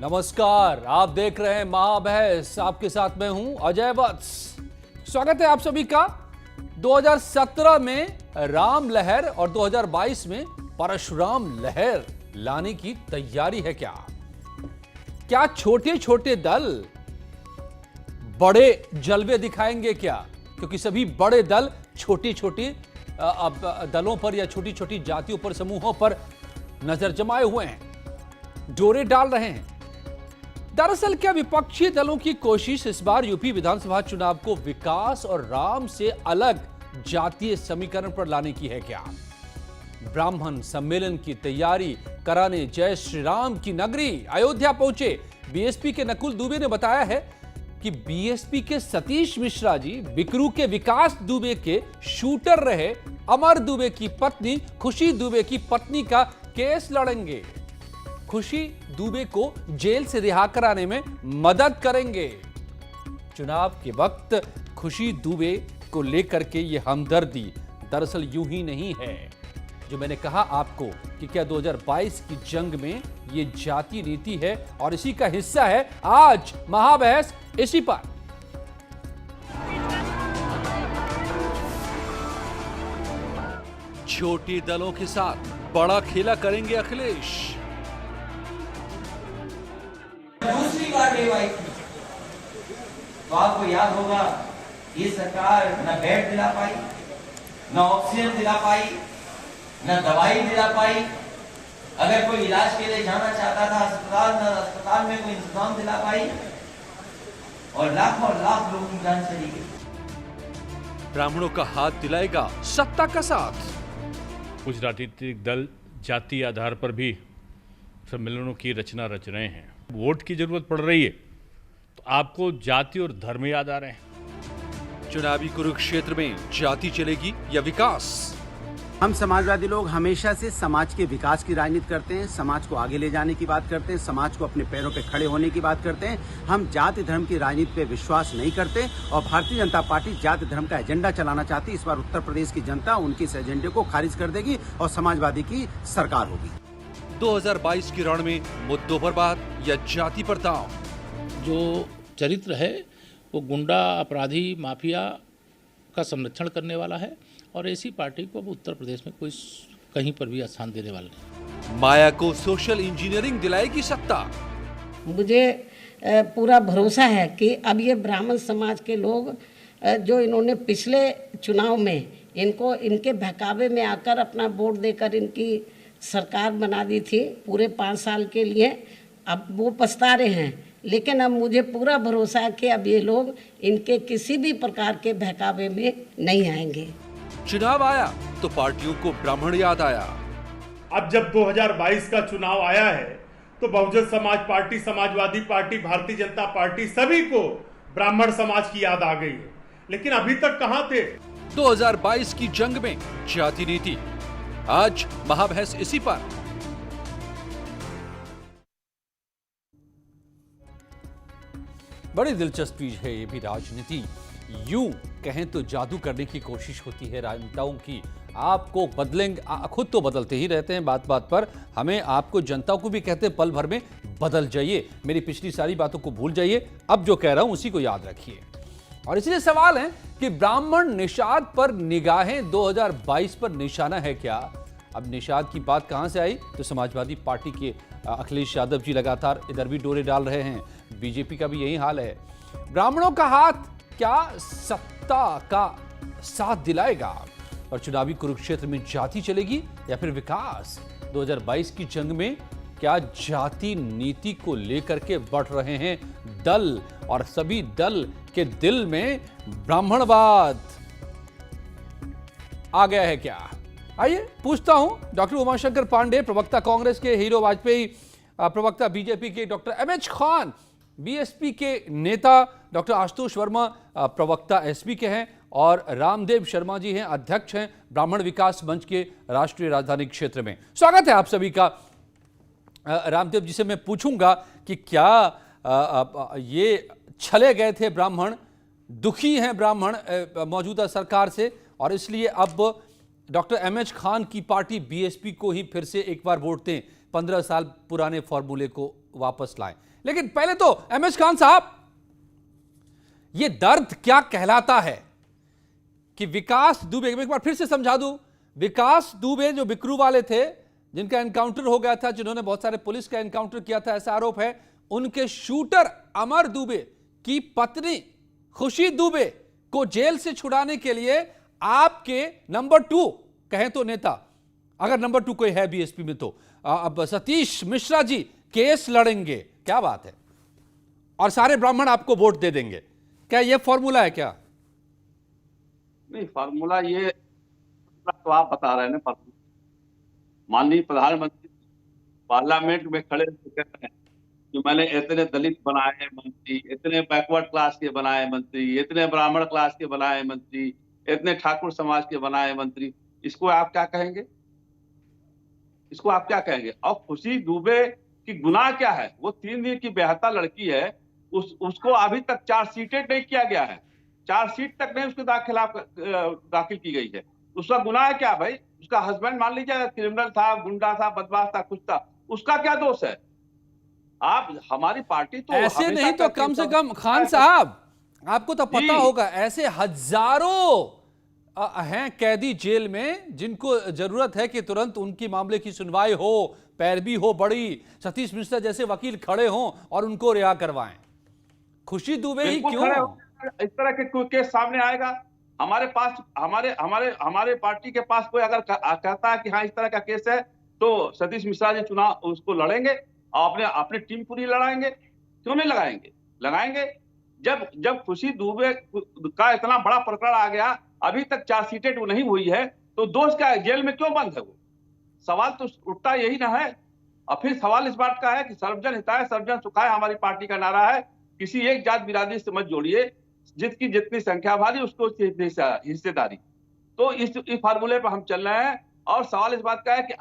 नमस्कार, आप देख रहे हैं महाबहस। आपके साथ मैं हूं अजय वत्स। स्वागत है आप सभी का। 2017 में राम लहर और 2022 में परशुराम लहर लाने की तैयारी है क्या? क्या छोटे छोटे दल बड़े जलवे दिखाएंगे क्या? क्योंकि सभी बड़े दल छोटी छोटी दलों पर या छोटी छोटी जातियों पर, समूहों पर नजर जमाए हुए हैं, डोरे डाल रहे हैं। दरअसल क्या विपक्षी दलों की कोशिश इस बार यूपी विधानसभा चुनाव को विकास और राम से अलग जातीय समीकरण पर लाने की है क्या? ब्राह्मण सम्मेलन की तैयारी कराने जय श्री राम की नगरी अयोध्या पहुंचे बीएसपी के नकुल दुबे ने बताया है कि बीएसपी के सतीश मिश्रा जी बिकरू के विकास दुबे के शूटर रहे अमर दुबे की पत्नी खुशी दुबे की पत्नी का केस लड़ेंगे। खुशी दुबे को जेल से रिहा कराने में मदद करेंगे। चुनाव के वक्त खुशी दुबे को लेकर के यह हमदर्दी दरअसल यूं ही नहीं है। जो मैंने कहा आपको कि क्या 2022 की जंग में यह जाति नीति है और इसी का हिस्सा है आज महाबहस इसी पर। छोटे दलों के साथ बड़ा खेला करेंगे अखिलेश। दूसरी बार लेवाई थी तो आपको याद होगा ये सरकार न बेड दिला पाई, न ऑक्सीजन दिला पाई, न दवाई दिला पाई। अगर कोई इलाज के लिए जाना चाहता था अस्पताल में कोई इंतजाम दिला पाई और लाखों लाख लोगों की जान चली गई। ब्राह्मणों का हाथ दिलाएगा सत्ता का साथ। कुछ राजनीतिक दल जाति आधार पर भी सम्मेलनों की रचना रच रहे हैं। वोट की जरूरत पड़ रही है तो आपको जाति और धर्म याद आ रहे हैं। चुनावी कुरुक्षेत्र में जाति चलेगी या विकास? हम समाजवादी लोग हमेशा से समाज के विकास की राजनीति करते हैं, समाज को आगे ले जाने की बात करते हैं, समाज को अपने पैरों पे खड़े होने की बात करते हैं। हम जाति धर्म की राजनीति पे विश्वास नहीं करते और भारतीय जनता पार्टी जाति धर्म का एजेंडा चलाना चाहती है। इस बार उत्तर प्रदेश की जनता उनके इस एजेंडे को खारिज कर देगी और समाजवादी की सरकार होगी। 2022 की रण में मुद्दों पर बात या जाति पर दांव? जो चरित्र है वो गुंडा, अपराधी, माफिया का संरक्षण करने वाला है और ऐसी पार्टी को अब उत्तर प्रदेश में कोई कहीं पर भी स्थान देने वाला नहीं। माया को सोशल इंजीनियरिंग दिलाएगी सत्ता। मुझे पूरा भरोसा है कि अब ये ब्राह्मण समाज के लोग जो इन्होंने पिछले चुनाव में इनको इनके बहकावे में आकर अपना वोट देकर इनकी सरकार बना दी थी पूरे 5 साल के लिए, अब वो पछता रहे हैं। लेकिन अब मुझे पूरा भरोसा है कि अब ये लोग इनके किसी भी प्रकार के बहकावे में नहीं आएंगे। चुनाव आया तो पार्टियों को ब्राह्मण याद आया। अब जब 2022 का चुनाव आया है तो Bahujan Samaj party, Samajwadi party, Bharatiya Janata party सभी को ब्राह्मण समाज की याद आ गई है। लेकिन अभी तक कहां थे? 2022 की जंग में जाति नीति आज महाबहस इसी पर। बड़ी दिलचस्पी है ये भी राजनीति। यूं कहें तो जादू करने की कोशिश होती है राजनेताओं की। आपको बदलेंगे, खुद तो बदलते ही रहते हैं बात बात पर। हमें आपको जनता को भी कहते हैं पल भर में बदल जाइए, मेरी पिछली सारी बातों को भूल जाइए, अब जो कह रहा हूं उसी को याद रखिए। और इसलिए सवाल है कि ब्राह्मण निषाद पर निगाहें 2022 पर निशाना है क्या? अब निषाद की बात कहां से आई? तो समाजवादी पार्टी के अखिलेश यादव जी लगातार इधर भी डोरे डाल रहे हैं, बीजेपी का भी यही हाल है। ब्राह्मणों का हाथ क्या सत्ता का साथ दिलाएगा? और चुनावी कुरुक्षेत्र में जाति चलेगी या फिर विकास? 2022 की जंग में क्या जाति नीति को लेकर के बढ़ रहे हैं दल और सभी दल के दिल में ब्राह्मणवाद आ गया है क्या? आइए पूछता हूं डॉक्टर उमाशंकर पांडे, प्रवक्ता कांग्रेस के, हीरो वाजपेयी प्रवक्ता बीजेपी के डॉक्टर एमएच खान, बीएसपी के नेता डॉक्टर आशुतोष वर्मा प्रवक्ता एसपी के हैं, और रामदेव शर्मा जी हैं, अध्यक्ष हैं ब्राह्मण विकास मंच के राष्ट्रीय राजधानी क्षेत्र में। स्वागत है आप सभी का। रामदेव जी से मैं पूछूंगा कि क्या ये छले गए थे ब्राह्मण, दुखी हैं ब्राह्मण मौजूदा सरकार से, और इसलिए अब डॉक्टर एमएच खान की पार्टी बीएसपी को ही फिर से एक बार वोट दें, 15 साल पुराने फॉर्मूले को वापस लाएं। लेकिन पहले तो एमएच खान साहब, ये दर्द क्या कहलाता है कि विकास दुबे, एक बार फिर से समझा दूं, विकास दुबे जो बिकरू वाले थे, जिनका एनकाउंटर हो गया था, जिन्होंने बहुत सारे पुलिस का एनकाउंटर किया था, ऐसा आरोप है, उनके शूटर अमर दुबे की पत्नी खुशी दुबे को जेल से छुड़ाने के लिए आपके नंबर 2 कहें तो नेता, अगर नंबर 2 कोई है बीएसपी में, तो अब सतीश मिश्रा जी केस लड़ेंगे। क्या बात है, और सारे ब्राह्मण आपको वोट दे देंगे, क्या यह फॉर्मूला है? क्या नहीं, फार्मूला ये तो आप बता रहे हैं ना। माननीय प्रधानमंत्री पार्लियामेंट में खड़े होकर कह रहे हैं कि मैंने इतने दलित बनाए मंत्री, इतने बैकवर्ड क्लास के बनाए मंत्री, इतने ब्राह्मण क्लास के बनाए मंत्री, इतने ठाकुर समाज के बनाए मंत्री। इसको आप क्या कहेंगे? इसको आप क्या कहेंगे? और खुशी दुबे की गुनाह क्या है? वो 3 दिन की बेहता लड़की है, उसको अभी तक चार्जशीटेड नहीं किया गया है, चार्जशीट तक नहीं उसके खिलाफ दाखिल की गई है। उसका गुनाह क्या भाई? उसका हस्बैंड मान लीजिए क्रिमिनल था, गुंडा था, बदमाश था, कुछ था, उसका क्या दोष है? आप हमारी पार्टी तो ऐसे नहीं तो कम से कम खान साहब, आपको तो पता होगा, ऐसे हजारों हैं कैदी जेल में जिनको जरूरत है कि तुरंत उनकी मामले की सुनवाई हो, पैरवी हो बड़ी, सतीश मिश्रा जैसे वकील खड़े हों और उनको रिहा करवाएं। खुशी दुबे ही क्यों? इस तरह के कोई केस सामने आएगा हमारे पास, हमारे पार्टी के पास कोई अगर कहता है कि हाँ इस तरह का केस है, तो सतीश मिश्रा जी चुनाव उसको लड़ेंगे और अपनी टीम पूरी लड़ाएंगे। क्यों नहीं लगाएंगे? लगाएंगे। जब खुशी दुबे का इतना बड़ा प्रकरण आ गया, अभी तक चार्जशीटेड नहीं हुई है, तो दोष क्या है? जेल में क्यों बंद है वो? सवाल तो उठता यही ना है। और फिर सवाल इस बात का है कि सर्वजन हिताय सर्वजन सुखाय हमारी पार्टी का नारा है। किसी एक जात बिरादरी से मत जोड़िए, जिसकी जितनी संख्या भारी उसको हिस्सेदारी। तो इस फार्मूले पर हम चल रहे हैं। और सवाल इस बात का है कि